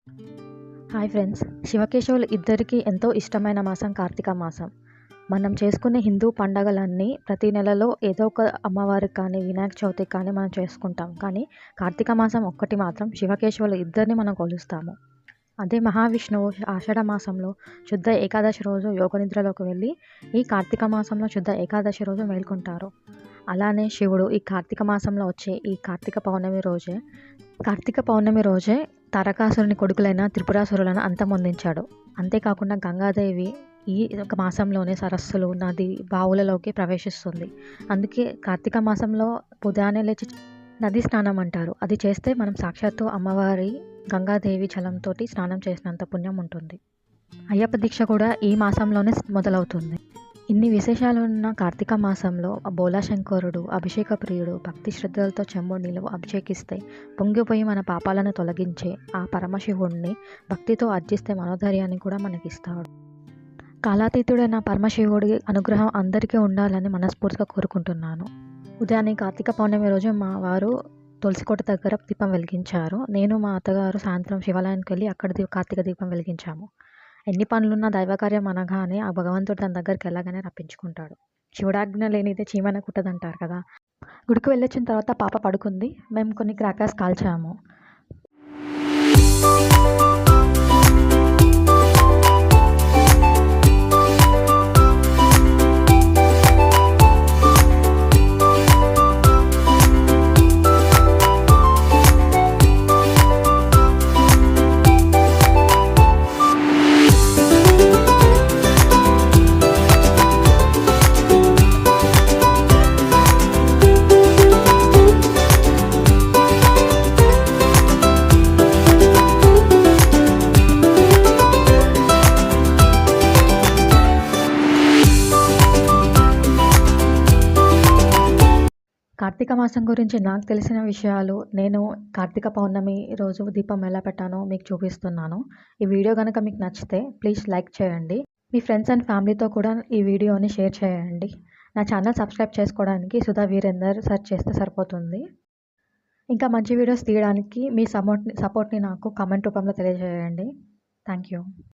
Hi friends, శివకేశవులు ఇద్దరికీ ఎంతో ఇష్టమైన మాసం కార్తీక మాసం. మనం చేసుకునే హిందూ పండగలన్నీ ప్రతి నెలలో ఏదో ఒక అమ్మవారికి కానీ వినాయక చవితికి కానీ మనం చేసుకుంటాం. కానీ కార్తీక మాసం ఒక్కటి మాత్రం శివకేశవులు ఇద్దరిని మనం కొలుస్తాము. అదే మహావిష్ణువు ఆషాఢ మాసంలో శుద్ధ ఏకాదశి రోజు యోగనిద్రలోకి వెళ్ళి ఈ కార్తీక మాసంలో శుద్ధ ఏకాదశి రోజు మేల్కొంటారు. అలానే శివుడు ఈ కార్తీక మాసంలో వచ్చే ఈ కార్తీక పౌర్ణమి రోజే తారకాసురుని కొడుకులైన త్రిపురాసురులను అంతమొందించాడు. అంతేకాకుండా గంగాదేవి ఈ ఒక మాసంలోనే సరస్సులు, నది, బావులలోకి ప్రవేశిస్తుంది. అందుకే కార్తీక మాసంలో ఉదయాన్నే లేచి నది స్నానం అంటారు. అది చేస్తే మనం సాక్షాత్తు అమ్మవారి గంగాదేవి జలంతో స్నానం చేసినంత పుణ్యం ఉంటుంది. అయ్యప్ప దీక్ష కూడా ఈ మాసంలోనే మొదలవుతుంది. ఇన్ని విశేషాలు ఉన్న కార్తీక మాసంలో బోలాశంకరుడు అభిషేక ప్రియుడు భక్తి శ్రద్ధలతో చెంబు నీళ్ళు అభిషేకిస్తే పొంగిపోయి మన పాపాలను తొలగించే ఆ పరమశివుడిని భక్తితో అర్జిస్తే మనోధైర్యాన్ని కూడా మనకిస్తాడు. కాలాతీతుడైన పరమశివుడి అనుగ్రహం అందరికీ ఉండాలని మనస్ఫూర్తిగా కోరుకుంటున్నాను. ఉదయాన్నే కార్తీక పౌర్ణమి రోజు మా వారు తులసికోట దగ్గర దీపం వెలిగించారు. నేను మా అత్తగారు సాయంత్రం శివాలయానికి వెళ్ళి అక్కడ కార్తీక దీపం వెలిగించాము. ఎన్ని పనులున్నా దైవకార్యం అనగానే ఆ భగవంతుడు తన దగ్గరికి ఎలాగైనా రప్పించుకుంటాడు. శివుడాజ్ఞ లేనిదే చీమన కుట్టదంటారు కదా. గుడికి వెళ్ళొచ్చిన తర్వాత పాప పడుకుంది. మేము కొన్ని క్రాకర్స్ కాల్చాము. కార్తీక మాసం గురించి నాకు తెలిసిన విషయాలు నేను కార్తీక పౌర్ణమి రోజు దీపం ఎలా పెట్టానో మీకు చూపిస్తున్నాను. ఈ వీడియో కనుక మీకు నచ్చితే ప్లీజ్ లైక్ చేయండి. మీ ఫ్రెండ్స్ అండ్ ఫ్యామిలీతో కూడా ఈ వీడియోని షేర్ చేయండి. నా ఛానల్ సబ్స్క్రైబ్ చేసుకోవడానికి సుధా వీరేందర్ సెర్చ్ చేస్తే సరిపోతుంది. ఇంకా మంచి వీడియోస్ తీయడానికి మీ సపోర్ట్ని నాకు కామెంట్ రూపంలో తెలియజేయండి. Thank you.